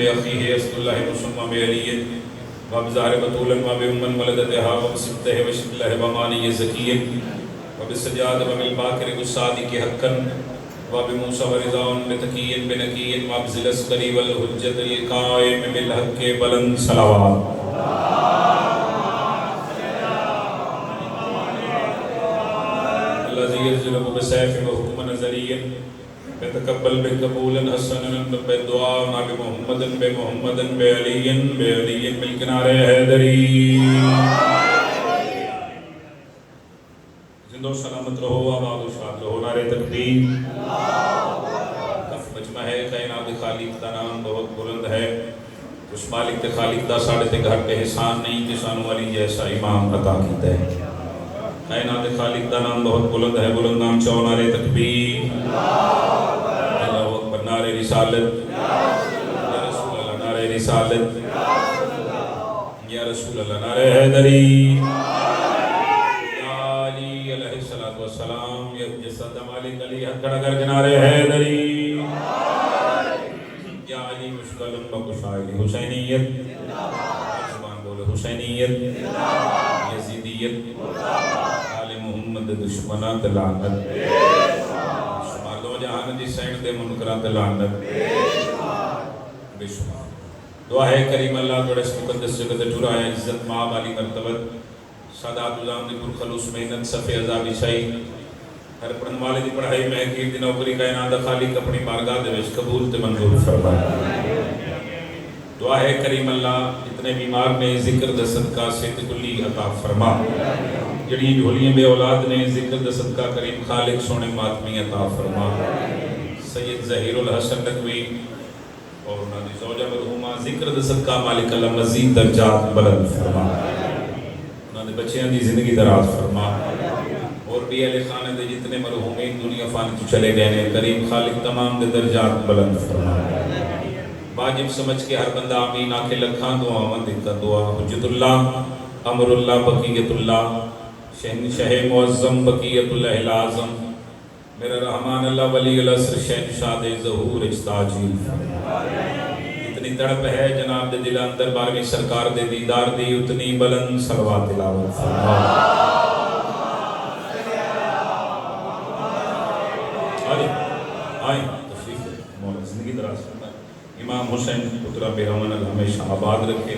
بأخيه أسد الله مسمى بعلي وبزهر بطولا وبأمن ولدتها وبسبته وشبله وماني زكي وبالسجاد وبالباكر والصادق حقا وبموسى ورضا بتقي بنقي وبذل العسكري والحجة القائم بالحق بلند صلوات الذي يرزق بسيف وحكم نظريا يتقبل بقبول حسنا بالدعاء بمحمد بعلي بالكنار حیدری زندہ و سلامت رہو آباد و شاد رہو نعرہ تکبیر کف مجمع ہے کائنات خالق کا نام بہت بلند ہے اس مالک تے خالق دا ساڑھے تے گھر پہ احسان نہیں کسانوں والی جیسا امام عطا کیتا ہے کائنات خالق دا نام بہت بلند ہے بلند نام چاہو نعرہ تکبیر اللہ اکبر نعرہ رسالت یا رسول اللہ نعرہ رسالت یا رسول اللہ نعرہ حیدری یا علی علیہ السلام یا جسد مالک علی حق کڑگر جنارے حیدری یا علی مشکل بکشائلی حسینیت زبان بولے حسینیت یزیدیت آل محمد دشمنات لعنت شمار دو جہان جی سینڈ دے منکرات لعنت بے شمار دعا ہے کریم اللہ توڑے اس مقدس جگہ دے ٹھورا ہے عزت ماں والی مرتبت سادات اللہ نے پر خلوص محنت صفحہ عذابی شاہی ہر پڑھن والے دی پڑھائی میں حقیر دی نوکری کائنات خالق اپنی بارگاہ دے وچ قبول تے منظور فرمائے دعا ہے کریم اللہ اتنے بیمار نے ذکر دے صدقہ صحت کلی عطا فرما جڑی جھولیاں بے اولاد نے ذکر دے صدقہ کریم خالق سونے ماتمی عطا فرما سید ظہیر الحسن نقوی اور انہوں نے زوجہ مرحومہ ذکر دے صدقہ مالک اللہ مزید درجات بلند فرما انہوں نے بچیاں دی زندگی دراز فرما اور بھی اہل خانے دے جتنے مرحومین دنیا فانی تو چلے گئے نے کریم خالق تمام دے درجات بلند فرما واجب سمجھ کے ہر بندہ آمین آکے لکھاں دعا مندکہ دعا حجت اللہ امر اللہ بقیت اللہ شہنشاہ معظم بقیت اللہ العظم میرا رحمان اللہ ولی العصر شہنشاہ دے ظہور اجتاجی اتنی تڑپ ہے جناب دے دل اندر بارویں سرکار دے دیدار دی اتنی بلند صلوات تلاوت فرما آئیں تشریف مولا زندگی دراز کرنا امام حسین پترہ بیرامن اللہ ہمیشہ آباد رکھے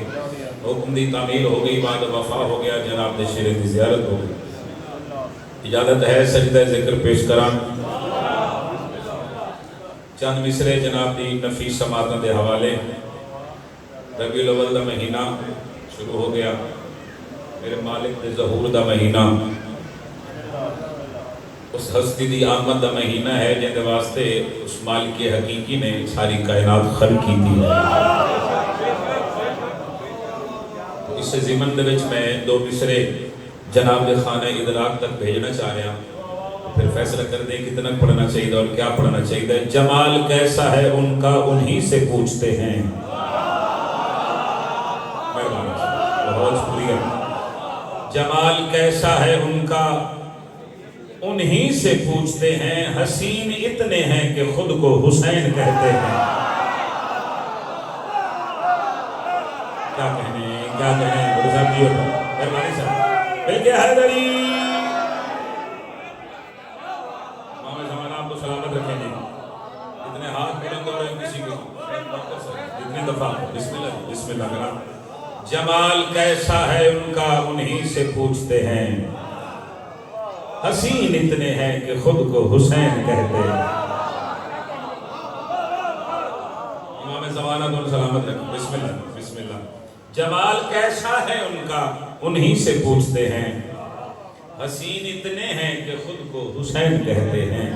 حکم دی تعمیل ہو گئی بعد وفا ہو گیا جناب دے شیر دی زیارت ہو گئی اجازت ہے سجدہ ذکر پیش کران چند مصرے جناب دی نفیس سماعتوں دے حوالے ربیع الاول دا مہینہ شروع ہو گیا میرے مالک دے ظہور دا مہینہ اس ہستی دی آمد دا مہینہ ہے جن دے واسطے اس مالک حقیقی نے ساری کائنات خلق کی تھی اس سے ضمن دے وچ میں دو مصرے جناب دے خانہ ادراک تک بھیجنا چاہ رہا ہوں پھر فیصلہ کر دیں کتنا پڑھنا چاہیے اور کیا پڑھنا چاہیے جمال کیسا ہے ان کا انہی سے پوچھتے ہیں بہت شکریہ جمال کیسا ہے ان کا انہی سے پوچھتے ہیں حسین اتنے ہیں کہ خود کو حسین کہتے ہیں کیا کہنے بڑے صاحب جی ہوتا مہربانی صاحب بلکہ حیدری امام زمان آپ کو سلامت رکھیں جی اتنے ہاتھ بلند ہو رہے ہیں کسی کو اتنی دفعہ بسم اللہ کرا جمال کیسا ہے ان کا انہی سے پوچھتے ہیں حسین اتنے ہیں کہ خود کو حسین کہتے ہیں امام زمانہ دون سلامت رکھیں بسم اللہ جمال کیسا ہے ان کا انہی سے پوچھتے ہیں حسین اتنے ہیں کہ خود کو حسین کہتے ہیں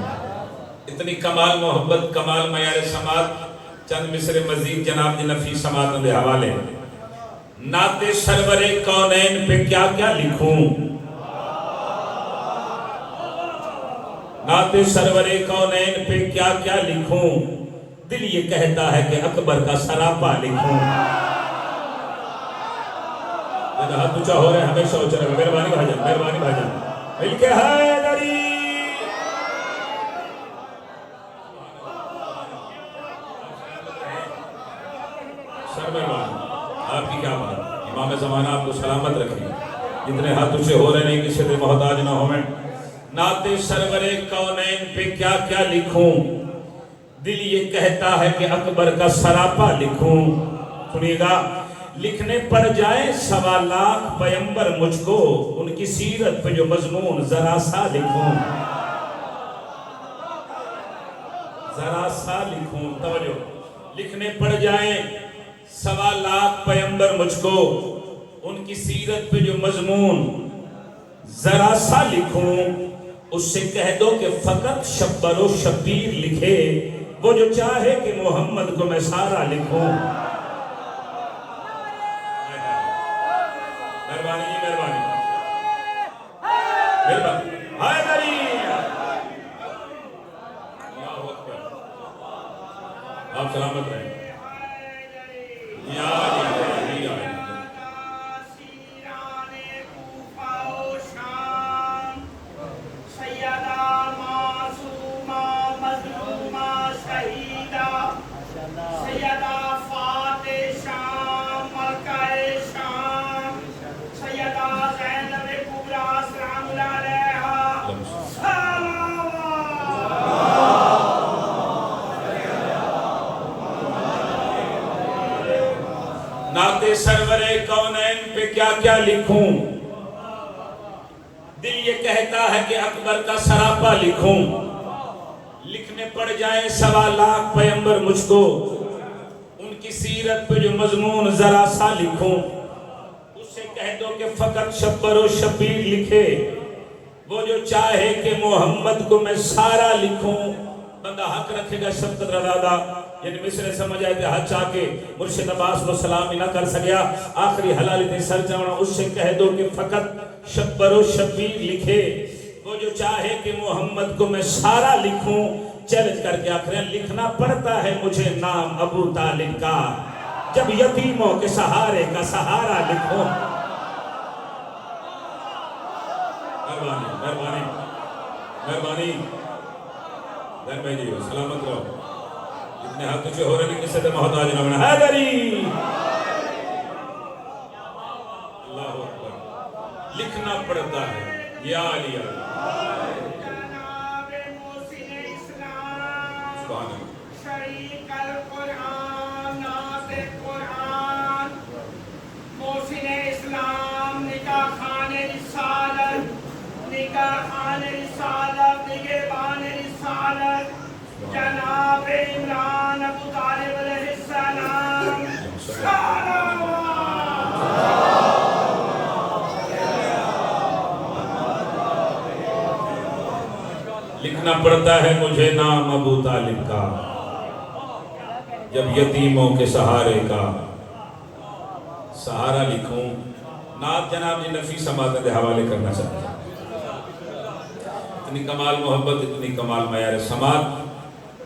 اتنی کمال محبت کمال معیار سماعت چند مصرے مزید جناب دی نفیس سماعتوں دے حوالے نعت سرور کونین پہ کیا کیا لکھوں نعت سرور کونین پہ کیا کیا لکھوں دل یہ کہتا ہے کہ اکبر کا سراپا لکھوں ہاتھ اونچا ہو رہے ہمیشہ اونچا رہے مہربانی بھاجن مل کے حیدری سر مہربانی، آپ کی کیا بات، امام زمانہ آپ کو سلامت رکھیں، جتنے ہاتھ تجھے ہو رہے نہیں کسی سے محتاج نہ ہو میں۔ نعت سرور کونین پہ کیا کیا لکھوں، دل یہ کہتا ہے کہ اکبر کا سراپا لکھوں۔ سنیے گا، لکھنے پڑ جائیں 1.25 لاکھ پیمبر مجھ کو، ان کی سیرت پہ جو مضمون ذرا سا لکھوں، ذرا سا لکھوں۔ توجہ، لکھنے پڑ جائیں 1.25 لاکھ پیمبر مجھ کو، ان کی سیرت پہ جو مضمون ذرا سا لکھوں، اس سے کہہ دو کہ فقط شبر و شبیر لکھے، وہ جو چاہے کہ محمد کو میں سارا لکھوں۔ مہربانی جی، مہربانی مہربانی، حیدری اللہ اکبر، آپ سلامت رہیں۔ یا علی یا علی۔ نعت سرور کونین پہ کیا کیا لکھوں، دل یہ کہتا ہے کہ اکبر کا سراپا لکھوں۔ لکھنے پڑ جائیں 1.25 لاکھ پیمبر مجھ کو، ان کی سیرت پہ جو مضمون ذرا سا لکھوں، اس سے کہہ دو کہ فقط شبر و شبیر لکھے، وہ جو چاہے کہ محمد کو میں سارا لکھوں۔ بندہ حق رکھے گا شفقت رضا، یعنی مصر سمجھ آئے تھے حج چاہ کے مرشد عباس کو سلام ہی نہ کر سکیا، آخری حلالی تھی سر چاہنا، اس سے کہہ دو کہ فقط شبر و شبیر لکھے، وہ جو چاہے کہ محمد کو میں سارا لکھوں۔ چیلنج کر کے آخرین لکھنا پڑتا ہے مجھے نام ابو طالب کا، جب یتیموں کے سہارے کا سہارا لکھوں۔ مہربانی مہربانی مہربانی، دین بھائی جی سلامت رہو، جتنے ہاتھ تجھے ہو رہے نہیں کسی سے محتاج نہ ہونا۔ حیدری اللہ اکبر، لکھنا پڑتا ہے یا علی یا علی۔ سبحان اللہ۔ شریک القرآن ناز قرآن محسن اسلام نگاہ خان رسالت نگاہ خان رسالت نگہبان رسالت جناب عمران ابو طالب علیہ السلام۔ لکھنا پڑتا ہے مجھے نام ابو طالب کا، جب یتیموں کے سہارے کا سہارا لکھوں۔ نعت جناب جی نفیس سماعت کے حوالے کرنا چاہتا ہوں، اتنی کمال محبت، اتنی کمال معیار سماعت،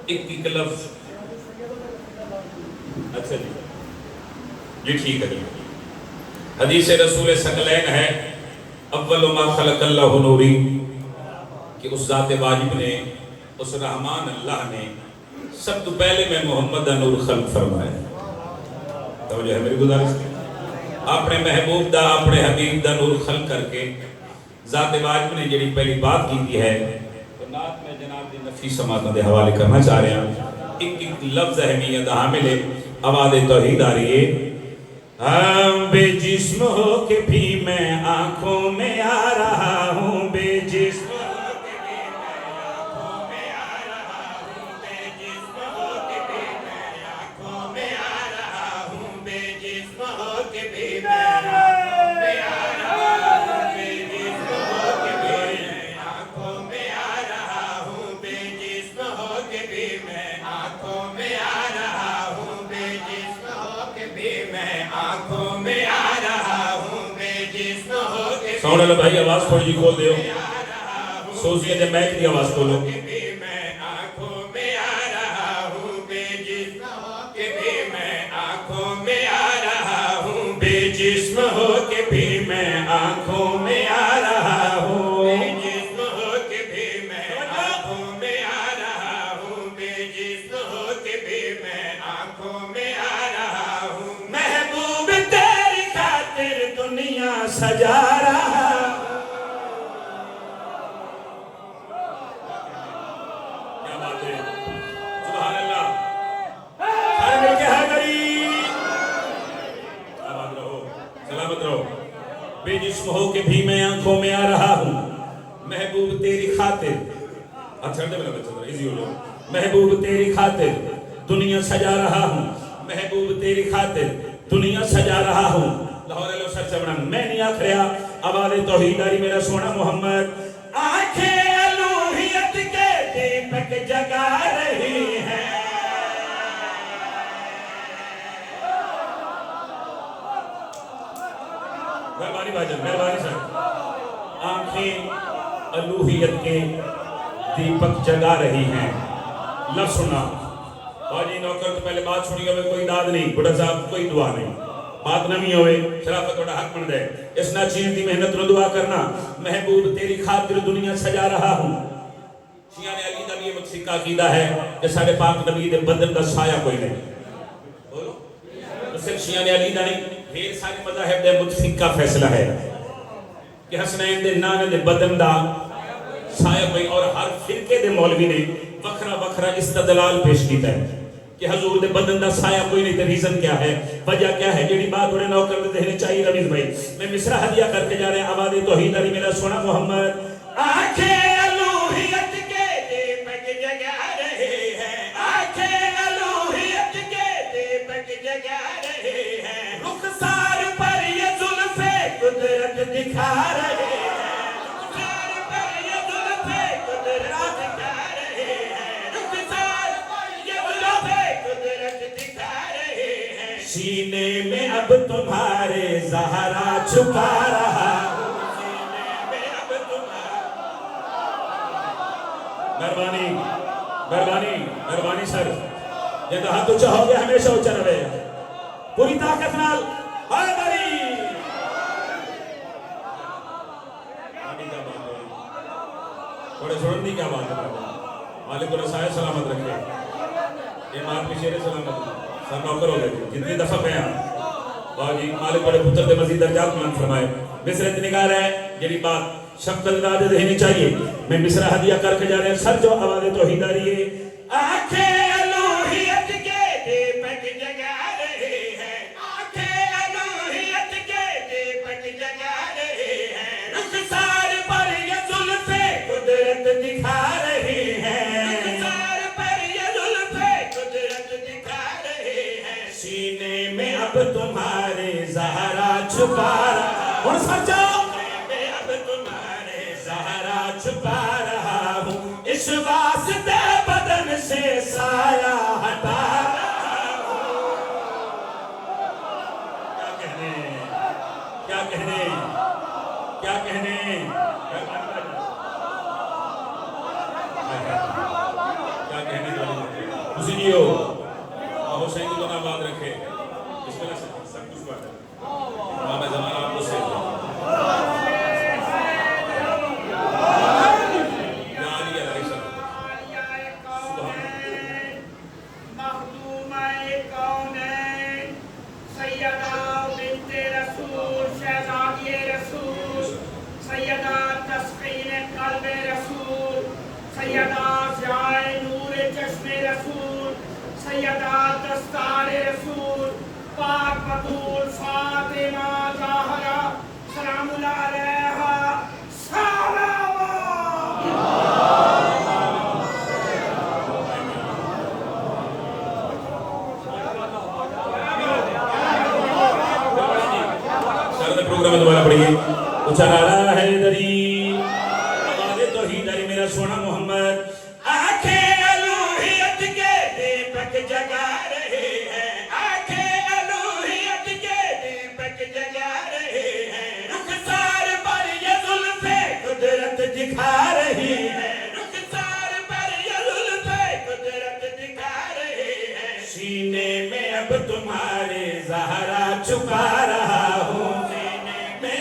ایک لفظ۔ اچھا جی یہ ٹھیک ہے جی، حدیث رسول ثقلین ہے، اول ما خلق اللہ نوری، کہ اس ذات واجب نے، اس رحمان اللہ نے سب تو پہلے میں محمد نور خلق فرمایا۔ توجہ ہے میری گزارش کی، اپنے محبوب دا اپنے حبیب دا نور خلق کر کے ذات واجب نے جڑی پہلی بات کی دی ہے، تو نعت میں جناب دی نفیس سماعتوں دے حوالے کرنا چاہ رہے ہیں۔ ایک لفظ اہمیت حامل ہے، آواز توحید آ رہی ہے۔ بے جسم ہو کے بھی میں آنکھوں میں آ رہا ہوں، بے جسم سوڑے لو بھائی آواز تھوڑی جی کھول دے ہو، سوزیے جب میک دی آواز کھولو۔ بے جسم ہو کے بھی میں آنکھوں میں آ رہا ہوں، بے جسم ہو کے بھی میں آنکھوں میں آ رہا ہوں، بے جسم ہو کے بھی میں آنکھوں میں آ رہا ہوں، سجا رہا. کیا بات ہے، سبحان اللہ. سارے مل کے حیدری. آباد رہو، سلامت رہو. بے جسم ہو کے بھی میں آنکھوں میں آ رہا ہوں، محبوب تیری خاطر. اچھا دے میرا بچہ ایزی ہو جاؤ. محبوب تیری خاطر دنیا سجا رہا ہوں، محبوب تیری خاطر دنیا سجا رہا ہوں. لاہور لو سر چبڑا میں نہیں آکھ رہا. آواز توحید آری میرا سونا محمد. آنکھیں الوہیت کے دیپک جگا رہی ہیں. مہربانی بھائی، مہربانی سر. آنکھیں الوہیت کے دیپک جگا رہی ہیں. لفظ سنا باجی نوکر تو پہلے بات سنی ہوئے کوئی داد نہیں، بڑا صاحب کوئی دعا نہیں، بات نمی ہوئے شرافت بڑا حق بن دے. اس نا چیز دی محنت نو دعا کرنا. محبوب تیری خاطر دنیا سجا رہا ہوں. شیعہ نے علی کا بھی یہ متفقہ عقیدہ ہے کہ سارے پاک نبی دے بدن کا سایہ کوئی نہیں. بولو تو صرف شیعہ نے علی کا نہیں، پھر سارے مذاہب دے متفقہ فیصلہ ہے کہ حسنین دے نانے دے بدن دا سایہ کوئی. اور ہر فرقے دے مولوی نے وکھرا وکھرا استدلال پیش کیتا ہے کہ حضور دے بدن دا سایہ کوئی نہیں. تے ریزن کیا ہے، وجہ کیا ہے؟ جڑی بات انہیں نوکر دے ذہن چاہیے رمیز بھائی. میں مصرع ہدیہ کر کے جا رہے ہیں. آواز توحید علی میرا سونا محمد. آنکھیں الوہیت کے دیپک جگا رہے ہیں، آنکھیں الوہیت کے دیپک جگا رہے ہیں. رخسار پر یہ زلف قدرت دکھا رہے ہیں. سینے میں اب تمہارے زہرا چھپا رہا ہوں. سینے میں اب تمہارے. مہربانی مہربانی مہربانی سر. یہ تو ہاتھ اونچا ہو گیا، ہمیشہ اونچا رہے پوری طاقت نال. حیدری تھوڑے سنن دی کیا بات ہے. مالک الرسائے سلامت رکھے. یہ مار بھی شیر سلامت سر نوکر ہو گئے جتنی دفعہ پہ باجی مالک بڑے پتر دے مزید درجات بلند فرمائے. مصرع نگار ہے جڑی بات شفقت داد ذہنی چاہیے. میں مصرع ہدیہ کر کے جا رہے ہیں. سر جو آواز توحید آ رہی ہے. آنکھیں الوہیت کے دیپک جگا رہے ہیں، آنکھیں الوہیت کے دیپک جگا رہے ہیں. رخسار پر یہ زلف قدرت دکھا رہے ہیں. رخسار پر یہ زلف قدرت دکھا رہے ہیں. سینے میں اب تمہارے زہرا چھپا رہا ہوں. سر جاؤ. میں اب تمہارے زہرا چھپا رہا ہوں. اس واسطے بدن سے سایہ ہٹا رہا ہوں. کیا کہنے کیا کہنے. حسین جی ہو حسین کی بنا بات رکھے. اس میں سب کچھ بات ہے. بابا زمان آپ کو سے سیدہ دستار رسول پاک بطول فاطمہ زہرا سلام اللہ علیہا پروگرام دوبارہ پڑھیے. اچھا نعرہ حیدری. آواز توحید علی میرا سونا محمد. آنکھیں الوہیت کے دیپک جگا رہے ہیں، آنکھیں الوہیت کے دیپک جگا رہے ہیں. رخسار پر یہ زلف قدرت دکھا رہی ہے. رخسار پر یہ زلف قدرت دکھا رہے ہیں. سینے میں اب تمہارے زہرا چھپا رہا ہوں.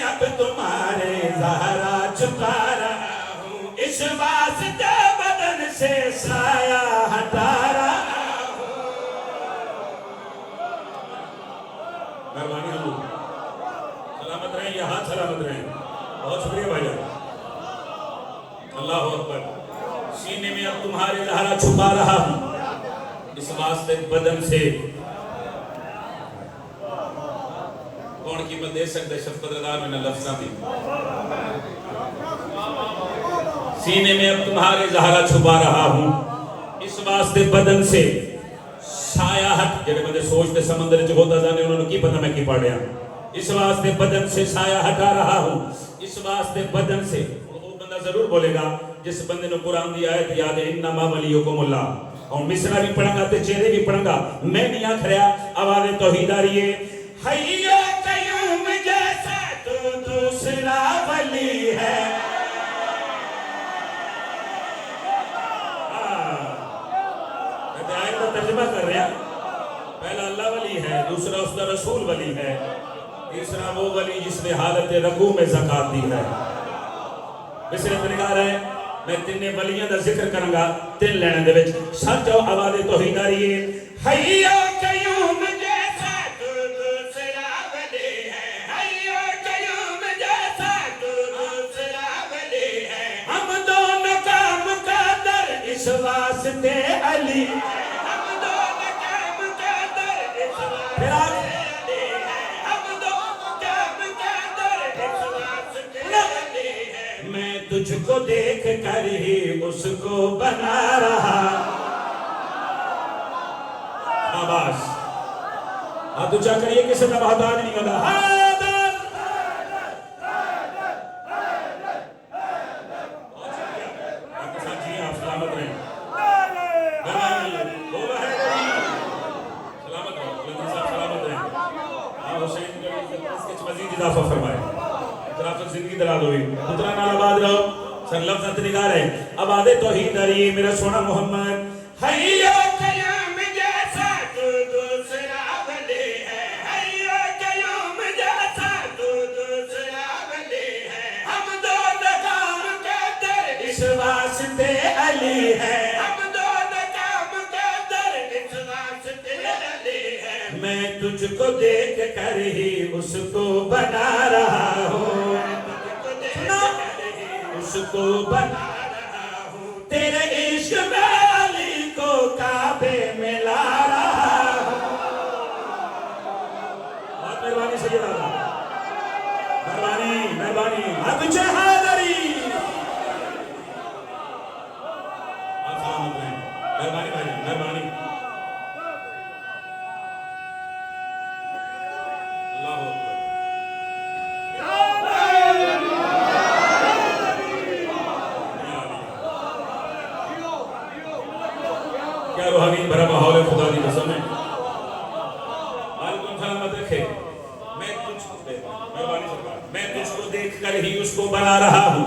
اب تمہارے زہرا چھپا رہا ہوں. اس واسطے بدن سے سایہ ہٹا رہا ہوں. مہربانی حضور سلامت رہیں یا ہاتھ سلامت رہیں. بہت شکریہ بھائی جان. اللہ اکبر. سینے میں اب تمہارے لہرا چھپا رہا ہوں اس واسطے بدن سے. کون قیمت دے سکتے شفقت رضا میں نہ لفظاں دی. سینے میں اب تمہارے لہرا چھپا رہا ہوں اس واسطے بدن سے سایہ ہٹ. جڑے بندے سوچتے سمندر چ ہوتا جانے انہوں نے کی پتہ میں کی پڑھیا. اس واسطے بدن سے سایہ ہٹا رہا ہوں. اس واسطے بدن سے. وہ بندہ ضرور بولے گا جس بندے نے قرآن دی آیت یاد ہے انما ولیکم اللہ. اور مصرع بھی پڑھیں گا تے چہرے بھی پڑھیں گا. میں نہیں آکھ رہا آواز توحید آ رہی ہے. حیّ قیوم جیسا تو دوسرا ولی ہے. ترجمہ کر رہے ہیں. پہلا اللہ ولی ہے, دوسرا اس کا رسول ولی ہے, تیسرا وہ ولی جس نے حالت رکوع میں زکات دی ہے. مصرع نگار ہے. میں تینے ولیاں دا ذکر کروں گا تین لینن دے وچ. سچ جاؤ آواز توحید آ رہی ہے. حیّ قیوم جیسا تو دوسرا ولی ہے. حیّ قیوم جیسا تو دوسرا ولی ہے. ہم دونوں کا مقدر اس واسطے علی. میں تجھ کو دیکھ کر ہی اس کو بنا رہا. آواز آپ تو چاہ کریے کسی طرح بہت آج نہیں ہوتا. آپ سلامت رہیں. سلامت رہیں. حسین مزید اضافہ فرمائے. خلافت زندگی دلال ہوئی. اتنا نال آباد رہو. سر لفظ نگار ہے. آباد توحید آ رہی ہے. میرا سونا محمد. حیّ قیوم جیسا تو دوسرا ولی ہے. حیّ قیوم جیسا تو دوسرا ولی ہے. ہم دونوں کا مقدر اس واسطے علی ہے. ہم دونوں کا مقدر اس واسطے علی ہے. میں تجھ کو دیکھ کر ہی اس کو بنا رہا ہوں. اس کو بنا رہا ہوں. تیرے عشق میں علی کو کعبے میں لا رہا ہوں. بہت مہربانی سید آقا. مہربانی مہربانی. حق چہ حاضری. آپ سلامت رہیں. مہربانی بھائی مہربانی. اللہ اکبر. کیا روحانی بھرا ماحول ہے. خدا دی قسم ہے. عالم سلامت رکھے. میں تجھ کو دیکھ کر ہی اس کو بنا رہا ہوں.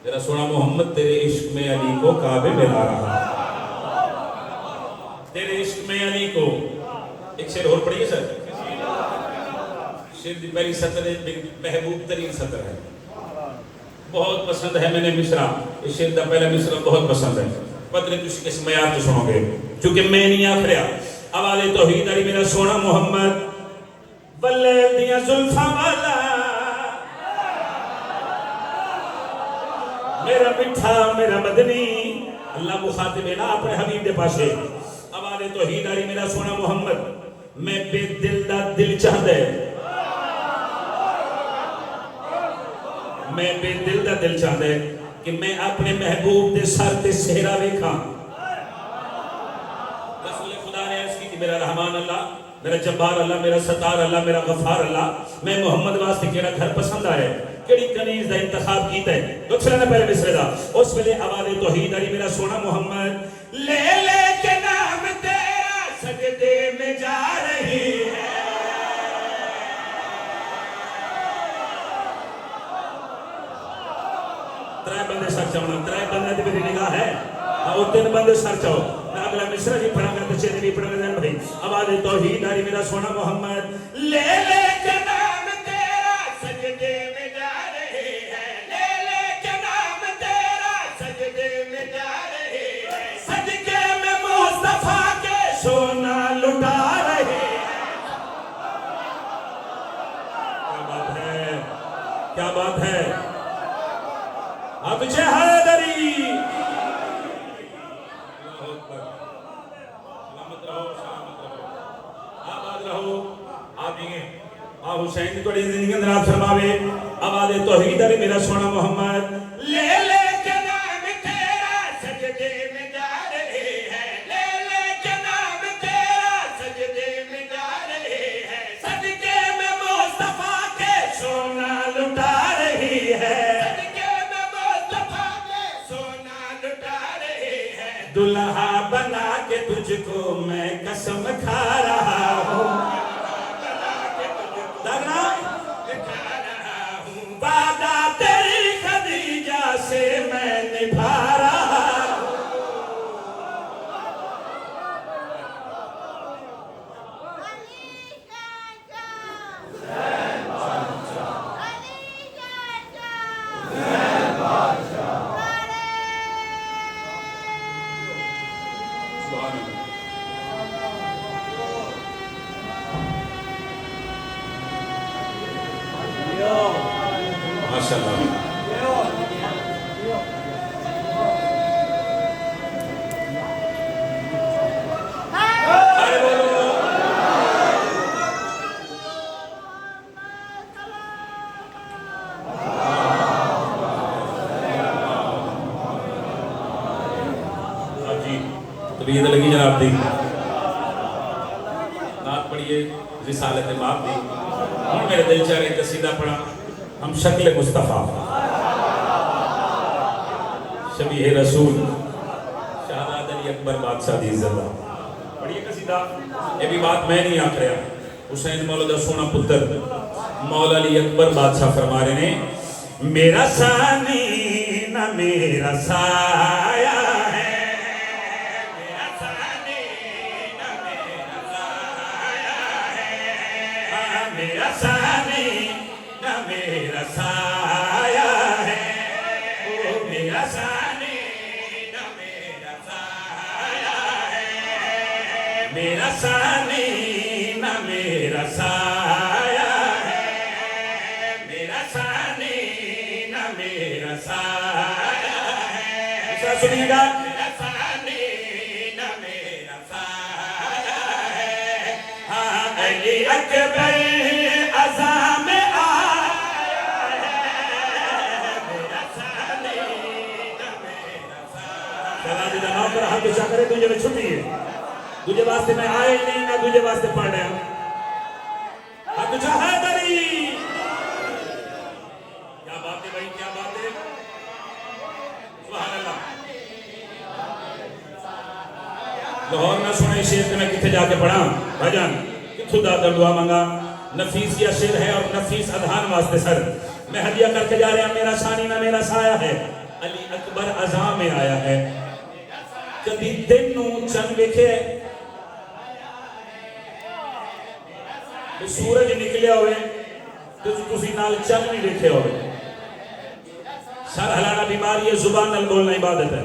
تیرا سونا محمد تیرے عشق میں علی کو کعبے میں لا رہا. تیرے عشق میں علی کو. ایک شعر اور پڑھیے سر. شعر دی پہلی سطر محبوب ترین سطر ہے. بہت پسند ہے میں نے مصرع. اس شعر دا پہلا مصرع بہت پسند ہے. پتہ نہیں تسی کس معیار تو سنو گے کیونکہ میں نہیں آکھ رہا. آواز توحید علی میرا سونا محمد. واللیل دیاں زلفاں والا میرا مٹھا میرا مدنی. اللہ مخاطب ہے نا اپنے حبیب دے پاسے. آواز توحید علی میرا سونا محمد. میں بے دل دا دل چاہتا ہے. میں بے دل دا دل چاہتا ہے کہ میں اپنے محبوب دے سر تے سہرا ویکھاں. رسول خدا نے عرض کی کہ میرا رحمان اللہ, میرا جبار اللہ, میرا ستار اللہ, میرا غفار اللہ, میں محمد واسطے کیڑا گھر پسند آئے, کیڑی کنیز دا انتخاب کیتا ہے. لوگ سلانا پہلے مصرع دا. اس ویلے آواز توحید علی میرا سونا محمد. لے لے کے نام تیرا سجدے میں جا رہی ہے. ترائے بندے سر چاہنا. ترائے بندے دی میری نگاہ ہے. وہ تین بندے سر چاہو. میں اگلا مصرع جی پڑھا گا تو چیزیں بھی پڑھا گا بھائی. آواز توحید علی میرا سونا محمد. لے لے کے نام تیرا سجدے میں جا رہی ہے. لے لے کے نام تیرا سجدے میں جا رہی ہے. صدقے میں مصطفیٰ کے سونا لٹا رہی ہے. کیا بات ہے؟ اب چے حیدری سلامت رہو، سلامت رہو، آباد رہو. آپ دیئے حسین کی توڑی زندگی اندر آپ فرماوے آباد توحید علی میرا سونا محمد. لے لے کے نام تیرا سجدے میں جا رہے ہیں، لے لے کے نام تیرا سجدے میں جا رہے ہیں، صدقے میں مصطفیٰ کے سونا لٹا رہی ہے، صدقے میں مصطفیٰ کے سونا لٹا رہے ہیں. دلہا بنا کے تجھ کو میں قسم کھا رہا ہوں. وعدہ تیری خدیجہ سے میں نبھا رہا ہوں. ماشاءاللہ. طبیعت لگی جناب دی نات پڑھئے رسالت باپ دی. ہوں میرے دل چاہ رہے قصیدہ پڑھا ہم شکل مصطفیٰ شبیہ رسول شہزادہ علی اکبر بادشاہ دی عزت. پڑھئے قصیدہ. یہ بھی بات میں نہیں آکھ رہا، حسین مولا دا سونا پتر مولا علی اکبر بادشاہ فرما رہے نے میرا ثانی نہ میرا سایہ ہے، میرا ثانی نہ میرا سایہ ہے، میرا ثانی نہ میرا سایہ ہے، میرا ثانی نہ میرا سایہ ہے، میرا ثانی نہ میرا سایہ ہے، میرا ثانی نہ میرا سایہ ہے. اسا سنیے گا میرا ثانی نہ میرا سایہ ہے. ہاں علی اکبر عزا میں آیا ہے، میرا ثانی نہ میرا سایہ ہے. سلام دیدہ نام پر ہاتھ بچا کرے تجھے میں چھٹی ہے، تجھے واسطے میں آئے ہی نہیں نہ تجھے واسطے پڑھ رہے ہیں. ہاتھ بچا حیدری. کیا بات ہے بھائی، کیا بات ہے، سبحان اللہ. لاہور نہ سنے شیر کہ میں کتھے جا کے پڑھا بھائی جان کتھو دادر دعا مانگا. نفیس یہ شیر ہے اور نفیس ادھان واسطے سر میں ہدیہ کر کے جا رہا میرا ثانی نہ میرا سایہ ہے. علی اکبر عزا میں آیا ہے. کبھی دن نو چند ویکھے سورج نکلیا ہوئے تو تسی نال چند نہیں ویکھے ہوئے. سر ہلانا بیماری ہے، زبان نال بولنا عبادت ہے.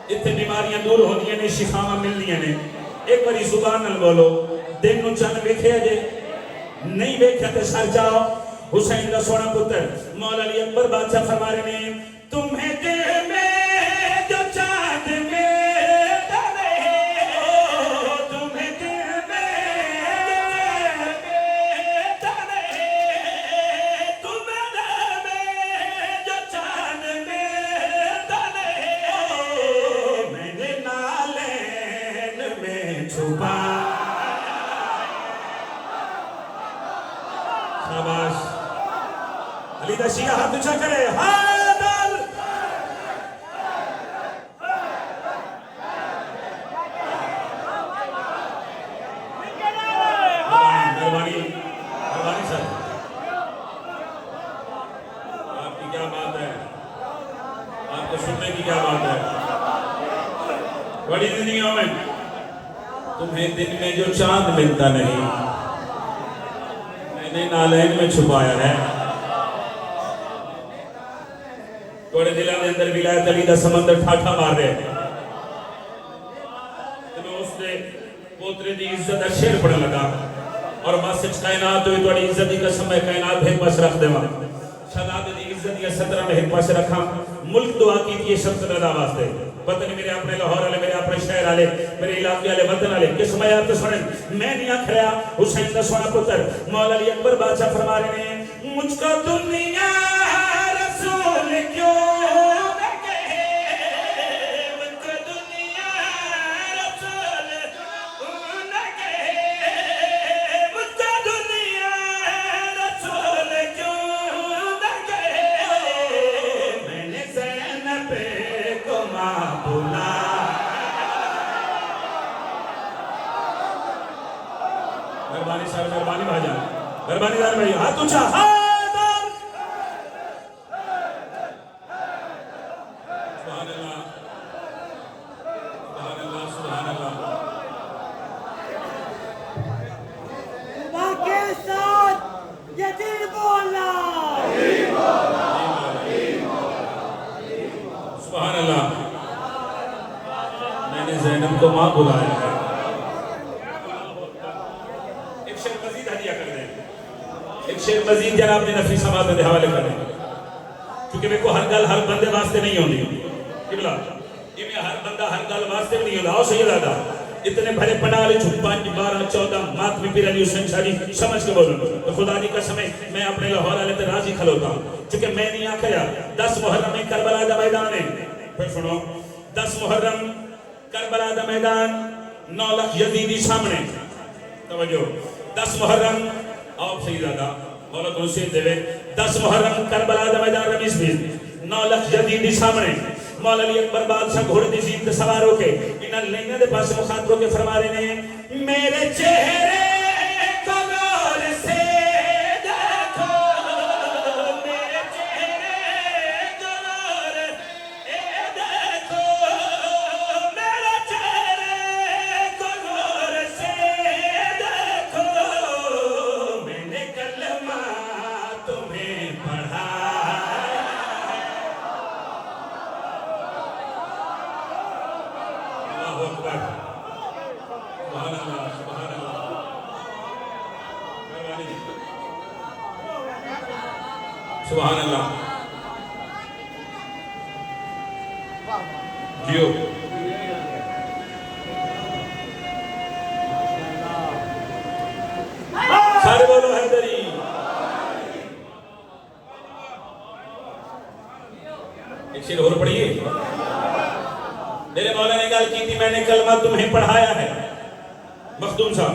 اتنے بیماریاں دور ہوندیاں نے، شفاواں ملدیاں نے. ایک باری زبان نال بولو. دن نو چند ویکھے جے نہیں ویکھیا تے سر جاؤ. حسین دا سونا پتر مولا علی اکبر بادشاہ فرما رہے نے تمہیں دل میں جو چاند میں ڈالے، تمہیں دل میں ڈالے، تمہیں دل میں جو چاند میں ڈالے، میں نے نالین میں چھپا. شاباش. علی دا شیعہ ہاتھ اونچا کرے. حیدر. مہربانی مہربانی سر. آپ کی کیا بات ہے، آپ کو سننے کی کیا بات ہے. بڑی دنیا میں تمہیں دن میں جو چاند ملتا نہیں میں نے نالین میں چھپایا ہے. توڑے دلہ میں اندر ولایت علی دا سمندر ٹھاٹھا مار رہے ہیں. تو میں اس نے پوترے دی عزت دا شیر پڑھا لگا اور مسجد کائنات ہوئی توڑی عزت دی قسم ہے کائنات ہے بس رکھ دے وہاں. شہزادے دی عزت یا سترہ میں ایک پاس رکھا ملک دعا کی تھی شمس رضا واسطے وطن میرے اپنے لاہور والے میرے اپنے شہر والے میرے علاقے والے وطن والے کس میں آپ تو سنیں میں نہیں آکھیا حسین دا سونا پتر مولا علی اکبر بادشاہ فرما رہے ہیں مجھ کو دنیا رسول کیوں نہ کہے مجھ کو دنیا رسول نہ کہے مجھ کو دنیا رسول کیوں نہ کہے میں نے زینب کو ماں بولا مہربانی صاحب مہربانی بھائی جان مہربانی دار بھائی ہاتھ اونچا سبحان اللہ سبحان اللہ سبحان اللہ ماں کے ساتھ یہ دل بولا سبحان اللہ میں نے زینب کو ماں بلایا ہے ایک شعر مزید ہدیہ کر دیں ایک شعر مزید جناب نے نفیس آباد دے حوالے کر دیں کیونکہ میں کو ہر گل ہر بندے واسطے نہیں ہوندی قبلہ یہ میں ہر بندہ ہر گل واسطے نہیں ہوندا آؤ سید آدھا اتنے بھرے پناہ لے چھو 5 12 14 ماتمی پیر علی حسین شاہ جی سمجھ کے بولوں تو خدا دی قسم ہے میں اپنے لاہور والے تے راضی کھلوتا ہوں چونکہ میں نہیں آکھیا 10 محرم میں کربلا دا میدان ہے پھر سنو 10 محرم کربلا دا میدان 9 لاکھ یزیدی سامنے توجہ 10 محرم آؤ سیدادہ مولا کو نصیحت دے 10 محرم کربلا دا میدان رمیز بھی 9 لاکھ یزیدی سامنے مولا علی اکبر بادشاہ گھوڑے دی زین کے سوار ہو کے انہاں لینے دے پاس مخاطبوں کے فرما رہے ہیں میرے چہرے کو غور سے دیکھو میرے چہرے کو غور دیکھو میرے چہرے کو غور سے دیکھو میں نے کلمہ تمہیں پڑھا سبحان اللہ سبحان اللہ سبحان اللہ جیو سارے بولو حیدری ایک شعر اور پڑھیے میرے مولا نے گل کی تھی میں نے کلمہ تمہیں پڑھایا ہے مخدوم صاحب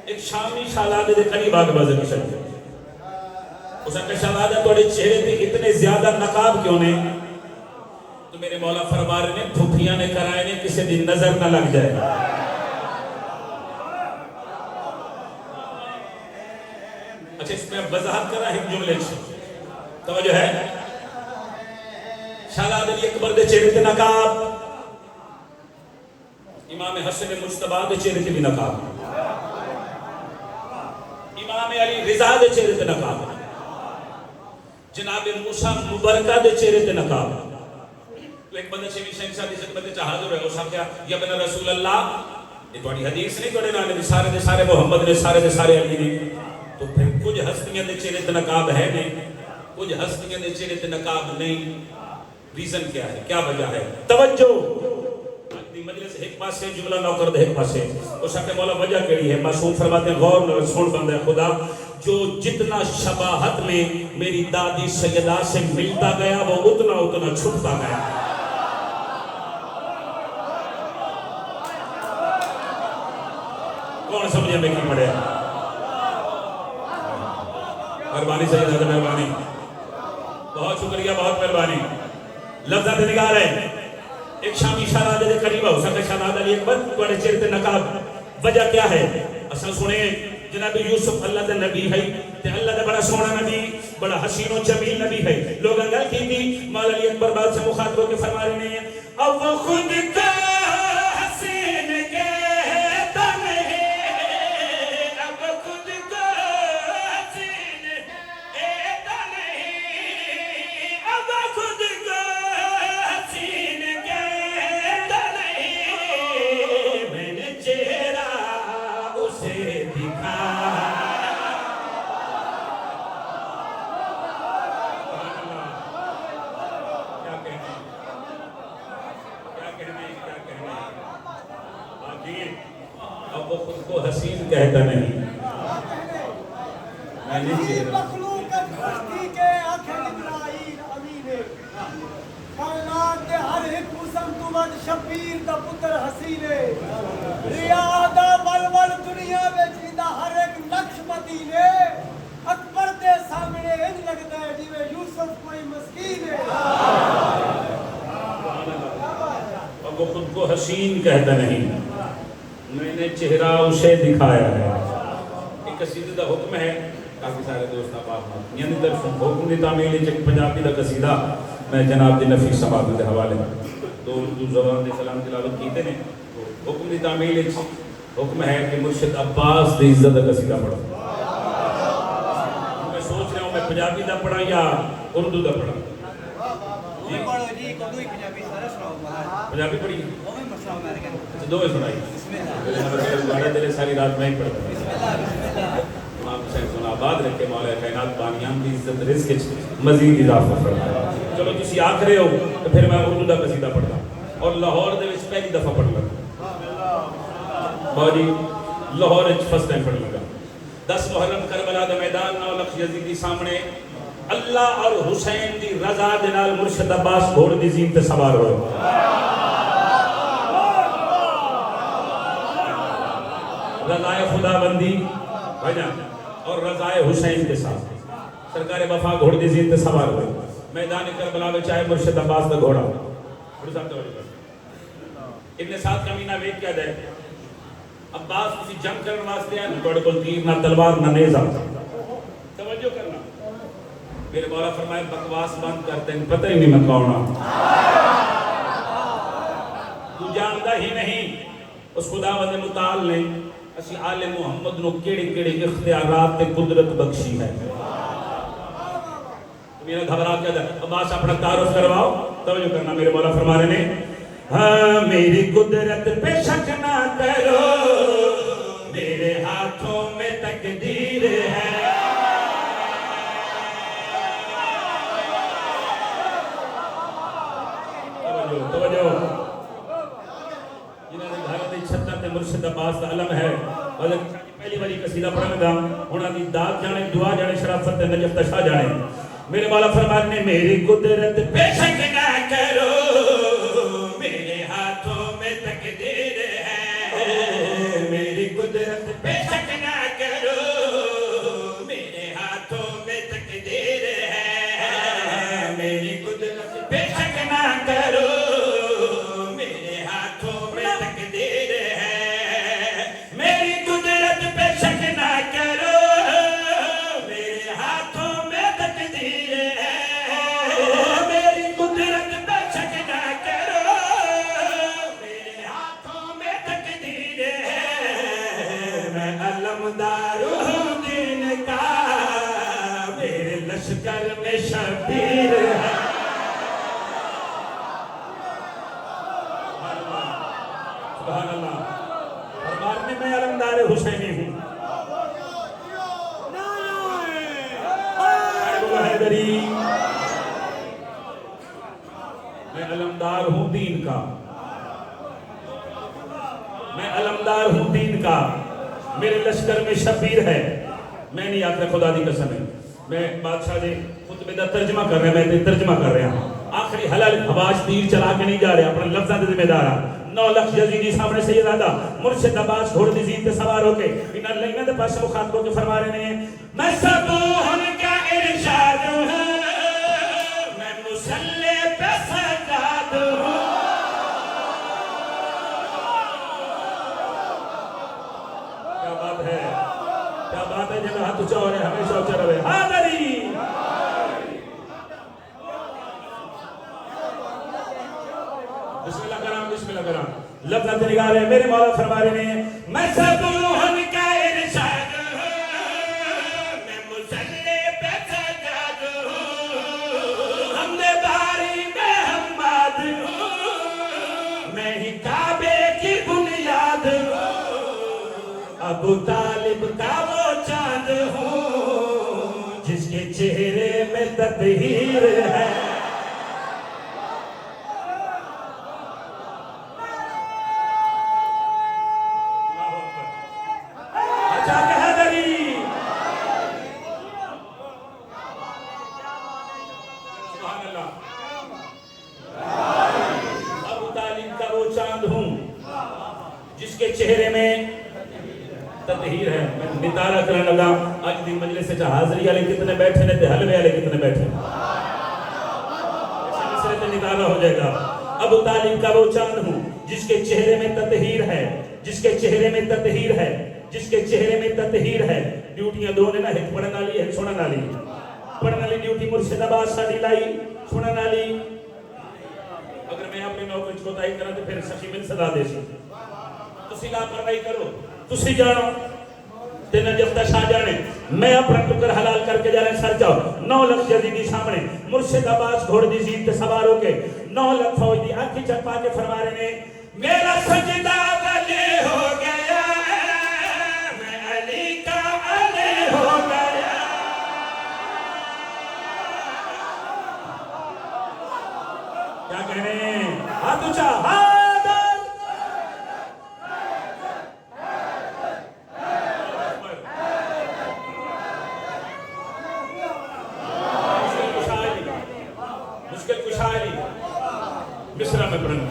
ایک شامی شہزادے دے قریب آگے بازے کی شکل اس نے شہزادہ توڑے چہرے پہ اتنے زیادہ نقاب کیوں نے تو میرے مولا فرما رہے نے پھوپھیاں نے کرائے نے کسی دن نظر نہ لگ جائے اچھا اس میں وضاحت کر رہا ہے ایک جملے سے توجہ ہے شہزادہ علی اکبر دے چہرے تے نقاب امام حسن مجتبی دے چہرے تے بھی نقاب امام علی رضا دے چہرے تے نقاب جناب موسیٰ مبارکہ دے چہرے تے نقاب تو ایک بندہ شیوی شہنشاہ دی خدمت چ حاضر ہے اس نے یا ابن رسول اللہ یہ تھوڑی حدیث نہیں توڑے نام نے سارے دے سارے محمد نے سارے دے سارے علی نے تو پھر کچھ ہستیاں دے چہرے تے نقاب ہے نہیں کچھ ہستیاں دے چہرے تے نقاب نہیں ریزن کیا ہے کیا وجہ ہے توجہ مجلس ایک پاس سے جملہ نوکر دے ایک پاس سے اس کے مولا وجہ کیڑی ہے معصوم فرماتے ہیں غور سن بندہ خدا جو جتنا شباہت میں میری دادی سیدہ سے ملتا گیا وہ اتنا اتنا چھپتا گیا کون سمجھے میں کی پڑھے مہربانی سیدہ مہربانی بہت شکریہ بہت مہربانی لفظات نگار ہے ایک شامی شہزادے دے قریب ہو سکتا شہزادہ علی اکبر توڑے چہرے تے نقاب وجہ کیا ہے اصل سنیں جناب یوسف اللہ دے نبی ہے تے اللہ دے بڑا سونا نبی بڑا حسین و جمیل نبی ہے لوگ گل کی تھی مولا علی اکبر بعد سے مخاطب کے فرما رہے ہیں اب وہ خود کا حسین کہتا نہیں اب خود کا حسین کہتا نہیں اب خود کا حسین کہتا نہیں میں نے چہرہ اسے دکھا کہتا نہیں میں نے چہرہ مخلوقت خشکی کے آنکھیں ابراہیم امین کائنات دے ہر ایک قسم تو ود شبیر دا پتر حسینے ریاضہ ولول دنیا وچ دا ہر ایک نقش مدینے اکبر دے سامنے انج لگدا ہے جویں یوسف کوئی مسکین ہے اور وہ خود کو حسین کہتا نہیں میں نے چہرہ اسے دکھایا ہے ایک قصیدے دا حکم ہے کافی سارے دوست آپ یعنی در حکم دی تعمیل چک پنجابی دا قصیدہ میں جناب دی نفیس سماعت دے حوالے دو اردو زبان دے سلام تلاوت کیتے نے حکم دی تعمیل حکم ہے کہ مرشد عباس دی عزت دا قصیدہ پڑھو میں سوچ رہا ہوں میں پنجابی دا پڑھا یا اردو دا پڑھا جی پڑھو جی کدو ہی پنجابی سارا سناؤ پنجابی پڑھی وہ میں مسئلہ میں رہ گیا دو میں سنائی بسم دل ساری رات میں ہی پڑھتا بسم اللہ امام حسین سنا آباد رکھے مولا کائنات بانیان کی عزت رزق مزید اضافہ فرمائے چلو تسی آکھ رہے ہو تو پھر میں اردو دا قصیدہ پڑھتا اور لاہور دے وچ پہلی دفعہ پڑھ لگا بہت لاہور وچ فرسٹ ٹائم پڑھ لگا 10 محرم کربلا دا میدان 9 لکھ یزیدی سامنے اللہ اور حسین دی رضا دے نال مرشد عباس گھوڑ دی زین تے سوار ہوئے رضائے خدا بندی بھجان اور رضائے حسین کے ساتھ سرکار وفا گھوڑ دی زین تے سوار ہوئے میدان کربلا میں چاہے مرشد عباس دا گھوڑا ابن سعد کا مینہ ویک کیا دے عباس کسی جنگ کرنے واسطے ہیں نہ کو تیر نہ تلوار نہ نیزہ توجہ کرنا میرے مولا فرمائے بکواس بند کرتے ہیں پتہ ہی نہیں میں کون تو جانتا ہی نہیں اس خداوند متعال نے اسی آل محمد نو کیڑے کیڑے اختیارات تے قدرت بخشی ہے میرا گھبرا کیا تھا عباس اپنا تعارف کرواؤ توجہ کرنا میرے مولا فرما رہے ہیں ہاں میری قدرت پہ شک نہ کرو میرے ہاتھوں میں تقدیر ہے توجہ جنہوں نے گھر دے چھتاں تے مرشد عباس دا علم ہے اور پہلی والی قصیدہ پڑھن گا انہاں دی داد جانے دعا جانے شرافت تے نجف تشا جانے میرے مولا فرماتے ہیں میری قدرت پہ شک نہ کرو میرے ہاتھوں میں تقدیر ہے میری قدرت پہ شک نہ کرو میرے ہاتھوں میں تقدیر ہے میری قدرت پہ شک نہ کرو میرے ہاتھوں میں تقدیر ہے میری قدرت پہ شک نہ کرو میرے ہاتھوں میں تقدیر ہے میری قدرت پہ شک نہ کرو میرے ہاتھوں میں تقدیر ہے میں علمدار ہوں دین کا میرے لشکر میں شبیر ہے سبحان اللہ فرمان میں علمدار حسینی ہوں حیدری میں علمدار ہوں دین کا میں علمدار ہوں دین کا میرے لشکر میں شبیر ہے میں نہیں آتا خدا دی قسم ہے میں بادشاہ جی خطبے دا ترجمہ کر رہے ہیں میں ترجمہ کر رہا ہوں آخری حلال حواش تیر چلا کے نہیں جا رہے اپنے لفظاں دے ذمہ دار 9 لکھ یزیدی سامنے سیدادہ مرشد عباس گھوڑ دی زین تے سوار ہو کے انہاں لگنے دے پاس مخاطبوں کے فرما رہے ہیں میں سب ان کا ارشاد ہوں میں مسلح پہ سجاد ہوں کیا بات ہے جب ہاتھ اونچا ہو رہے ہمیشہ اونچا رہے حاضری بسم اللہ کرام لفظ نگاہ رہے میرے مولا فرما رہے ہیں میں سب ان کا ارشاد ہوں میں مسلح پہ سجاد ہوں حمد باری میں حماد ہوں میں ہی کعبے کی بنیاد ہوں ابو طالب کا وہ چاند ہوں جس کے چہرے میں تطہیر ہے چاک حیدری سبحان اللہ ابو طالب کا وہ چاند ہوں جس کے چہرے میں تطہیر ہے. میں نتارہ کرنے لگا آج دی مجلس سے حاضری والے کتنے بیٹھے نے تے حلوے والے کتنے بیٹھے ایسے تے نتارہ ہو جائے گا. ابو طالب کا وہ چاند ہوں جس کے چہرے میں تطہیر ہے, جس کے چہرے میں تطہیر ہے, جس کے چہرے میں تطہیر ہے. ڈیوٹیاں دو نے نا, ایک پڑھن والی ہے سنن والی. پڑھن والی ڈیوٹی مرشد آباد ساڈی لائی, سنن والی اگر میں اپنے نوکر کو کوتاہی کراں تے پھر سخی من صدا دے سی. تسی لاپرواہی کرو, تسی جانو تے نجف تا شاہ جانے. میں اپنا ٹکر حلال کر کے جانے سر جاؤ 9 لکھ یزیدی سامنے مرشد عباس گھوڑ دی زید تے سوار ہو کے 9 لکھ فوج دی آنکھی چپا کے فرما رہے نے میرا سجدہ ولی ہو گیا, میں علی کا علی ہو گیا. کیا کہہ رہے ہیں؟ ہاتھ اونچا مصرہ میں پڑھنا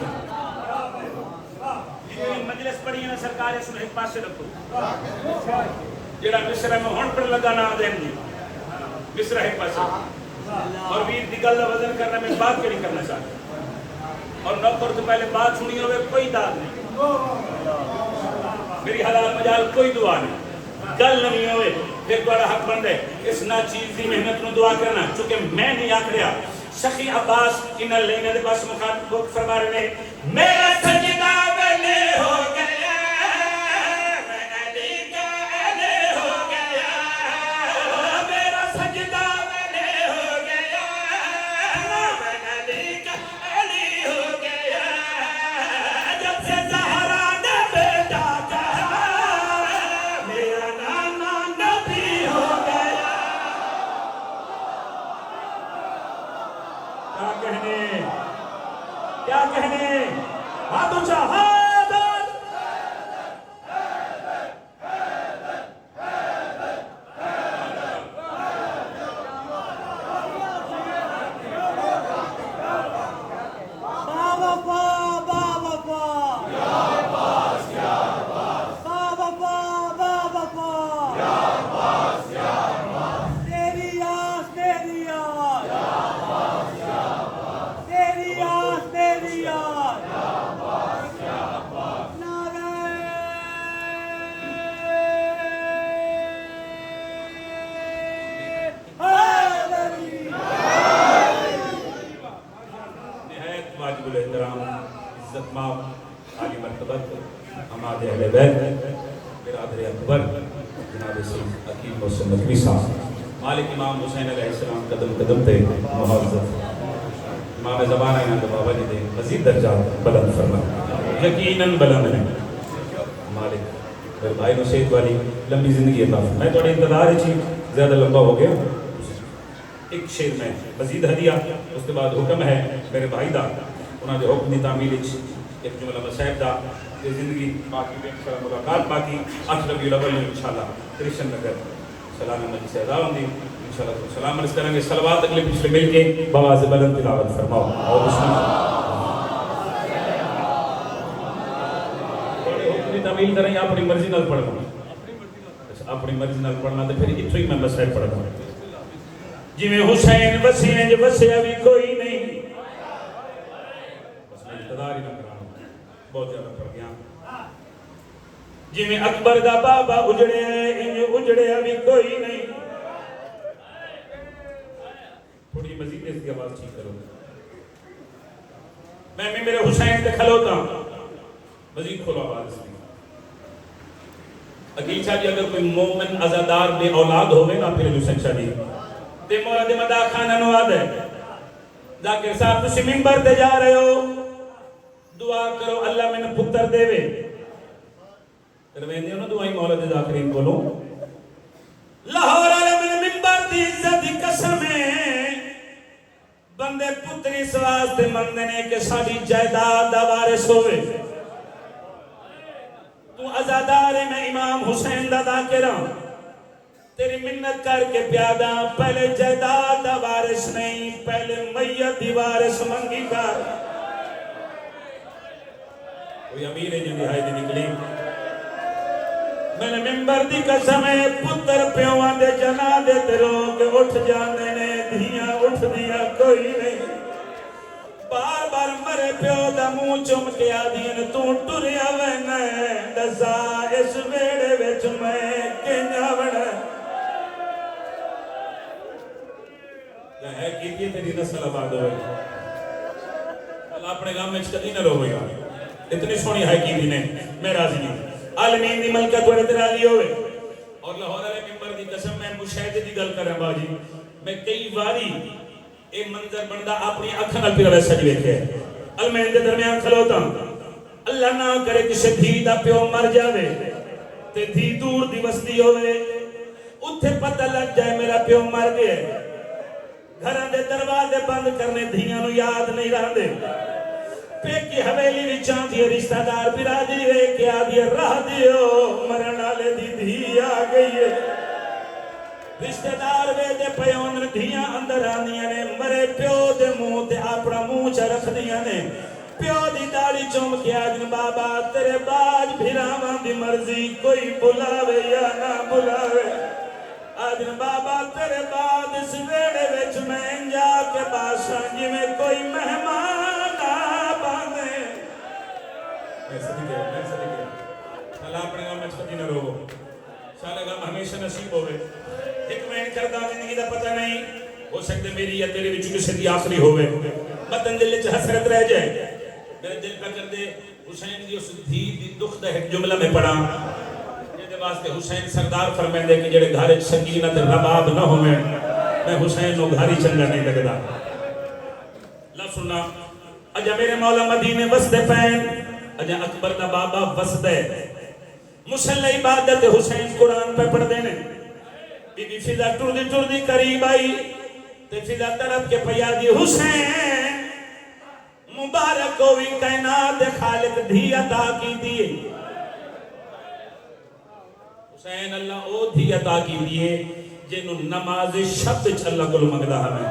مجلس پڑھی ہے نا سرکار اس میں ایک پاس سے رکھو جڑا مصرہ میں ہون پڑھ لگا نا دین دی مصرہ ایک پاس اور ویر دی گل وزن کرنا میں بات کیڑی کرنا چاہتا اور نوکر تو پہلے بات سنی ہوئے کوئی داد نہیں میری حلال مجال کوئی دعا نہیں گل نہیں ہوئے ایک بڑا حق بند ہے اس نا چیز دی محنت نو دعا کرنا چونکہ میں نہیں آکھ رہا. سخی عباس انہا لینے دے پاس مخاطب فرما رہے ہیں میرا سجدہ ولی ہو گیا, میں علی کا علی ہو گیا. میرا سجدہ ولی ہو گیا, میں علی کا علی ہو گیا. جب سے زہرا نے بیٹا کہا میرا نانا نبی ہو گیا. کیا کہنے ہاتھ اونچا حیدر بابا پا بابا پا یا عباس یا عباس بابا پا بابا پا یا عباس یا عباس تیری آس تیری آس یا عباس یا عباس تیری آس تیری آس یا عباس یا عباس نعرہ حیدری. نہایت واجب الاحترام عزت مآب عالی مرتبت حماد اہل بیت برادر اکبر جناب سید حکیم محسن نقوی صاحب مالک امام حسین علیہ السلام قدم قدم تے معزز امام زبانہ یہاں کے بابا جی دے مزید درجات بلند فرما یقیناً بلند ہیں. مالک میرے بھائی نصیحت والی لمبی زندگی عطا فرما. میں تھوڑے انتظار چی زیادہ لمبا ہو گیا. ایک شعر میں مزید ہدیہ اس کے بعد حکم ہے میرے بھائی دا انہاں دے حکم دی تعمیل ایک جملہ مسائب دا تے زندگی باقی بے انشاءاللہ ملاقات باقی 8 ربیع الاول میں انشاءاللہ کرشن نگر سلام مجلس اعزاز ہوندی انشاءاللہ سلام عرض کریں گے. صلوات اگلے پچھلے مل کے بآواز بلند تلاوت فرماؤ اور بسم اللہ. حکم دی تعمیل کریں یا اپنی مرضی نال پڑھنا؟ اپنی مرضی نال پڑھنا تے پھر اتھوں ہی میں مسائب پڑھنا جی میں حسین وسیع جو وسیع بھی کوئی نہیں. بس میں اقتدار ہی نہ کرانا بہت زیادہ پڑھ گیا. جی میں اکبر دا بابا اجڑے انج اجڑے ابھی کوئی نہیں. تھوڑی مزید اس کی آواز ٹھیک کرو. میں میرے حسین تے کھلوتا مزید کھولو آواز اس کی. عقیل شاہ جی اگر کوئی مومن عزادار بے اولاد ہوئے نا پھر حسین شاہ جی تے مورد مدہ خانہ نواد ہے. ذاکر صاحب تسی منبر دے جا رہے ہو دعا کرو اللہ میں نے پتر دے وے کروین دیو نا دعائی مولد ذاکرین بولو لاہور عالم منبر دی عزت دی قسم ہے بندے پتری سواز دے مندنے کے ساڑی جائداد دا وارث ہوئے تو عزادار میں امام حسین دا ادا کرا تیری منت کر کے پیادا پہلے جائیداد دا وارث نہیں پہلے میت دی وارث منگی کر کوئی امیر ہے جن دہائی دی نکلی میں نے ممبر دی قسم ہے پتر پیوان دے جنا دے تیروں کے اٹھ جانے نے دھیاں اٹھ دیا کوئی نہیں بار بار مرے پیو دا منہ چم کے آدین تو ٹریا وینا دسا اس ویڑے وچ میں کنیا وڑا ہے کیتی تیری نسل آباد ہوئے اللہ اپنے گام میں کدی نہ رو ہوئے گا اتنی سونی ہے کیتی نے میں راضی نہیں عالمین دی ملکہ توڑے تراضی ہوئے اور لاہور علیہ ممبر دی قسم میں مشاہدے دی گل کریں باجی میں کئی واری اے منظر بندہ اپنی اکھاں نال پھر سج ویکھے المین دے درمیان کھلوتا اللہ نہ کرے کسے دھی دا پیو مر جاوے تے دھی دور دی وسطی ہوئے اتھے پتہ لگ جائے میرا پیو مر گئے گھران دے دروازے بند کرنے دھیاں نو یاد نہیں رہا دے پیکی حویلی وچان دی رشتہ دار برادری رہے کیا دی راہ دیو مرن آلے دی دھی آگئی ہے رشتہ دار وے دے پیون دھیاں اندر آنیاں نے مرے پیو دے منہ تے اپنا منہ چا رکھ دیاں نے پیو دی داڑی چوم کیا دن بابا تیرے باج بھیراوان دی مرضی کوئی بلاوے یا نہ بلاوے آدن بابا تیرے بعد اس ویڑے وچ میں جا کے بادشاہ جی میں کوئی مہمان آبانے میں صدقے اللہ اپنے گام میں چھتی نہ روگو شاہ گام ہمیشہ نصیب ہوئے ایک میں کردہ زندگی دا پتہ نہیں ہو سکتے میری یا تیرے وچ کسی دی آخری ہوئے مطن دل چ حسرت رہ جائے میرے دل پہ کر دے حسین دی اس دھی دی دکھ دا ایک جملہ میں پڑھا واسطے حسین سردار فرمائیں دے کہ جڑے گھارے سنگینہ تے رباب نہ ہوئے میں حسین نو گھاری چنگا نہیں لگدا لفظ سننا اجا میرے مولا مدینے وسدے پین اجا اکبر دا بابا وسدے مسلح عبادت حسین قرآن پہ پڑھ دینے بی بی فضا ٹر دی قریب آئی تے فضا طرف کے پیادی حسین مبارک ہوئی کائنات خالق دھی عطا کی دیئے حسین اللہ او دھی عطا کی دیئے جنہوں نماز شب اللہ کو مگدہ ہمیں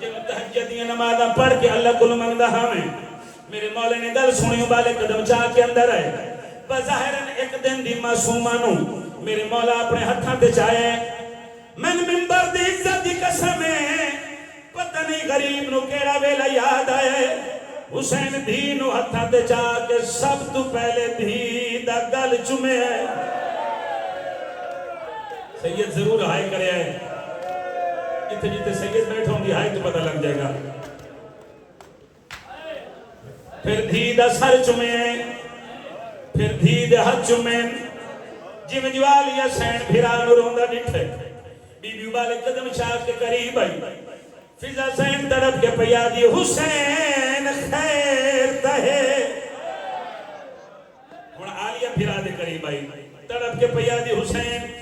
جنہوں تحجدیاں نمازہ پڑھ کے اللہ کو مگدہ ہمیں میرے مولا نے گل سنیوں بالے قدم چاہ کے اندر ہے بظاہراً ایک دن دی معصومانوں میرے مولا اپنے ہتھاں تے چاہے من ممبر دی عزت دی قسم ہے پتہ نہیں غریب نو کیڑا ویلا یاد آئے حسین دھی نو ہتھاں تے چاہ کے سب تو پہلے دھی دا گل چمے ہے سید ضرور ہائے کرے آئے جتے جتے سید بیٹھا ہوں گی ہائے تو پتہ لگ جائے گا پھر دھی دا سر چمے پھر دھی دے ہاتھ چمے جم جوالی حسین پھرانو روندہ ڈٹھے بی بی والے قدم چاہ کے قریب آئی فضا حسین طرف کے پیادی حسین خیر تہے اور آلیہ پھرا دے قریب آئی طرف کے پیادی حسین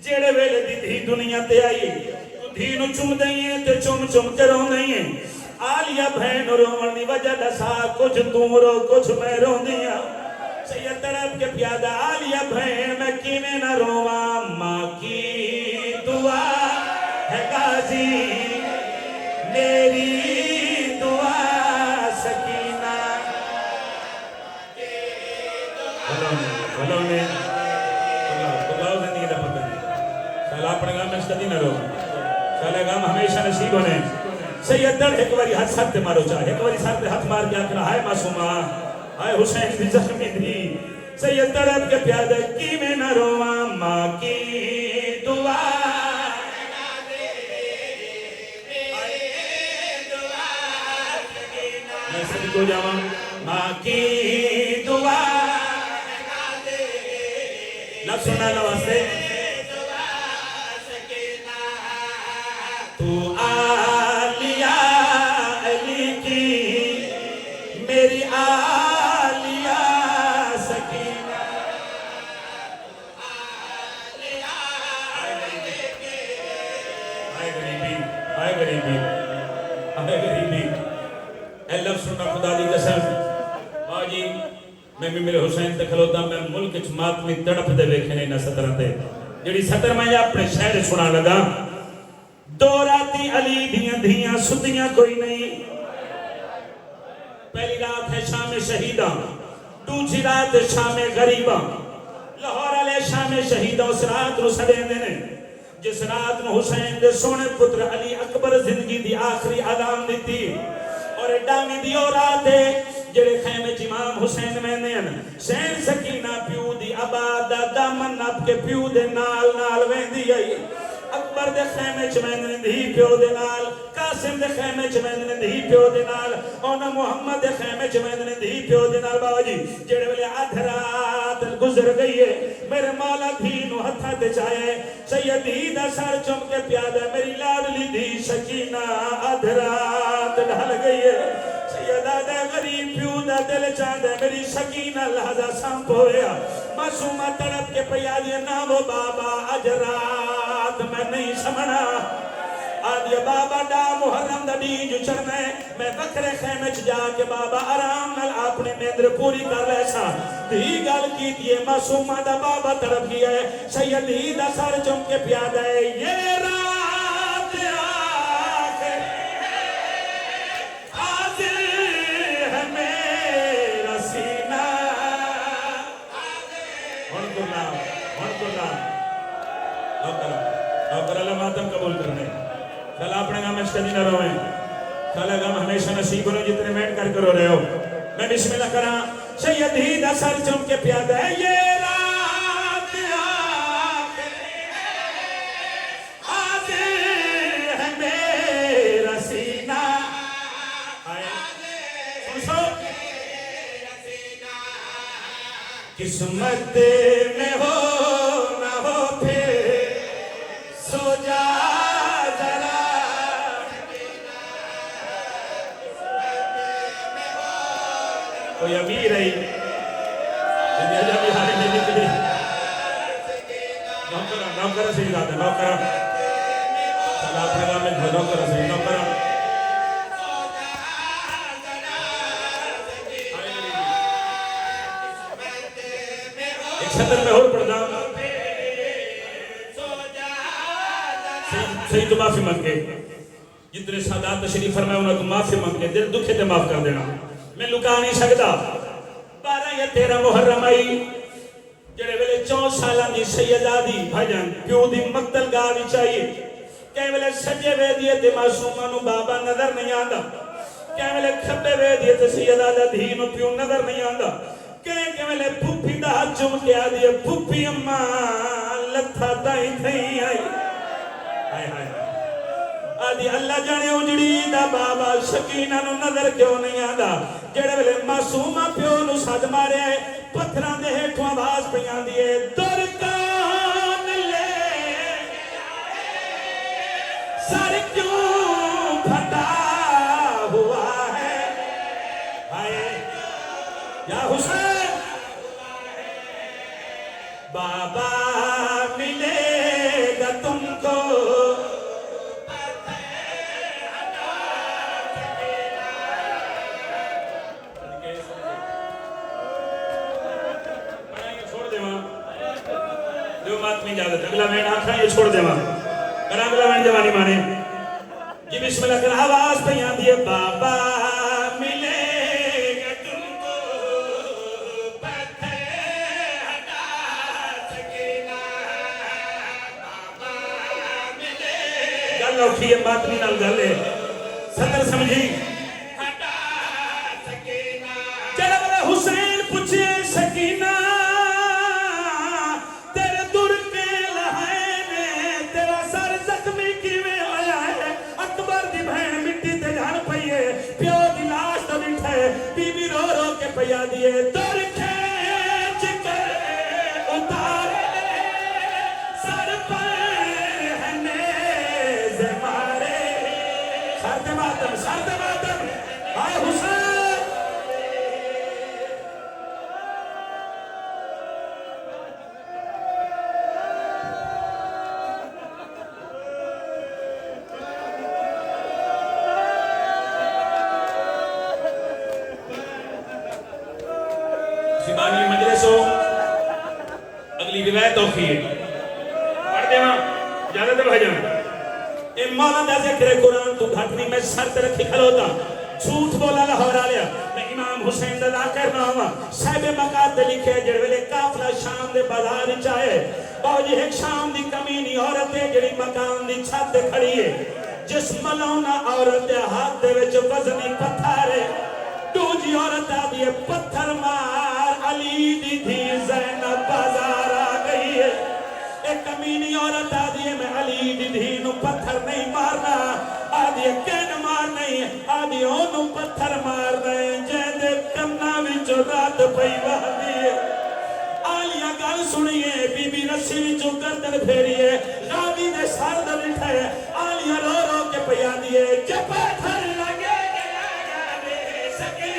جیڑے ویلے دی دھی دنیا تے آئی تو دھی نو چم دئیے تے چم کے رو دئیے آلیہ بہن رومن دی وجہ دسا کچھ تم رو کچھ میں رو دیا سید طرف کے پیادہ آلیہ بہن میں کینے نہ رواں ماں کی دعا ہے غازی میری دعا سکینہ بھلو نے اپنے گام میں شدی نہ رو شالہ گام ہمیشہ نصیب ہونے سید در ایک باری ہاتھ ساتھ مارو چاہے ایک باری ساتھ ہاتھ مار کے آکھنا ہائے معصومہ ہائے حسین دی زخمی دی سید در اب کے پیادے کی میں نہ رواں ماں کی دعا میں سب کو جاواں ماں کی دعا لفظ سنا لواستے تو آلیہ علی کی میری آلیہ سکینہ آئے غریبی اے لفظ سننا خدا دی قسم آجی میں بھی میرے حسین تے کھلوتا میں ملک چ ماتمی تڑپ دے ویکھے نہیں نہ سطر تے جڑی سطر میں اپنے شہر سنا لگا دو راتی علی دیاں دھیاں ستیاں کوئی نہیں پہلی رات ہے شام شہیدہ دوسری رات شام غریبہ لاہور والے شام شہیدہ اس رات نو سڑے نے جس رات نو حسین دے سونے پتر علی اکبر زندگی دی آخری اذان دیتی اور ڈامی دی اور رات ہے جڑے خیمے امام حسین میں نے شین سکینہ پیو دی آباد دا دامن نپ کے پیو دے نال ویندی آئی اکبر دے خیمے چ میں دھی پیو دے نال قاسم دے خیمے چ میں دھی پیو دے نال اونا محمد دے خیمے چ میں دھی پیو دے نال بابا جی جڑے ویلے آدھ رات گزر گئی ہے میرے مولا دھی نو ہتھا تے چاہے سیدی دا سر چم کے پیادا میری لاڈلی دھی سکینہ آدھ رات ڈھل گئی ہے سیدہ دے غریب پیو دا دل چاندے میری سکینہ لحظہ سانپ ہویا معصومہ تڑپ کے پیادی نا وہ بابا اجرات میں نہیں سمنا آدھیا بابا ڈا محرم دا دی جو چرنے میں بکرے خیمے چ جا کے بابا آرام نال اپنے نیندر پوری کر لے سا دی گل کی دیئے معصومہ دا بابا تڑپ گیا ہے سیدی دا سر چم کے پیادہ ہے یہ رات آخر حاضر ہے میرا سینہ نوکر اللہ ماتم قبول کرنے خلا اپنے گام میں شکدی نہ روئیں خلا گام ہمیشہ نصیب ہونے جتنے مین کر کرو رہے ہو میں بسم اللہ کرا سیدی دا سر چم کے پیادہ ہے یہ رات آخر حاضر ہے میرا سینہ سنسو قسمت میں ہو نہ ہو پھر سو جا ذرا کوئی امیر ہے نوکرہ سے جاتا ہے نوکرہ چلا اپنے گاہ میں نوکرہ سے نوکرہ ایک سطر میں اور پڑھنا صحیح تو معافی مانگے جتنے سادات تشریف فرمائے انہوں تو معافی مانگے دل دکھے تے معاف کر دینا میں لکا نہیں سکتا 12 یا 13 محرم آئی جڑے ویلے 4 سالان دی سیدہ دی بھجن پیو دی مقتل گاہ بھی چاہیے کہیں ویلے سجے وے دیئے تے معصومہ نو بابا نظر نہیں آندا کہیں ویلے کھبے وے دیئے تے سیدہ دا دھی نو پیو نظر نہیں آندا کہیں ویلے پھوپی دا ہاتھ چم کے آ دیئے پھوپی اماں لتھا دائیں تھیں آئی آئے آئے آدھی اللہ جانے اجڑی دا بابا سکینہ نو نظر کیوں نہیں آدھا جڑے ویلے معصومہ پیو نو ساتھ مارے آئے پتھران دے ہیٹھوں آواز پیان دیئے درکان لے سر کیوں پھٹا ہوا ہے آئے یا حسین بابا ملے گا تم کو اگلا مین آنکھا یہ چھوڑ دے وہاں کر اگلا مین جوانی مانے جی بسم اللہ کر آواز پیان دیئے بابا ملے گا تم کو پتھر ہٹا سکینہ بابا ملے گل اوکھی ہے بات نہیں نال گلے سطر سمجھی ہٹا سکینہ چلے بلے حسین پوچھے سکینہ پیا دیئے در کھینچ کر اتارے سر پر ہے نیز مارے سرد ماتم آئے حسین توفیق پڑھ دے ہاں اجازت ہے بھائی جان اے مولا دا ذکر قرآن تو گھٹ نہیں میں شرط رکھی کھلوتا جھوٹ بولا لاہور آ لیا میں امام حسین دا ذاکر نہ ہوا صاحب مقاد لکھے جڑ ویلے قافلہ شام دے بازار چاہے اور یہ ایک شام دی کمینی عورت ہے جڑی مکان دی چھت تے کھڑی ہے جس ملونا عورت دے ہاتھ دے وچ وزنی پتھر ہے دوجی عورت آدھی ہے پتھر مار علی دی دھی زینب بازار آ گئی ہے ایک کمینی عورت آدھی ہے میں علی دی دھی نو پتھر نہیں مارنا آدھی ہے کین مار نہیں آدھی اونو پتھر مار نہیں جیدے کمنا وچو رات پئی وحدی ہے آلیہ گل سنیے بی بی رسی وچو گردن پھیریے غازی دے سر دے بٹھے آلیہ رو رو کے پیا دیے جب پتھر لگے گیا جانے سکے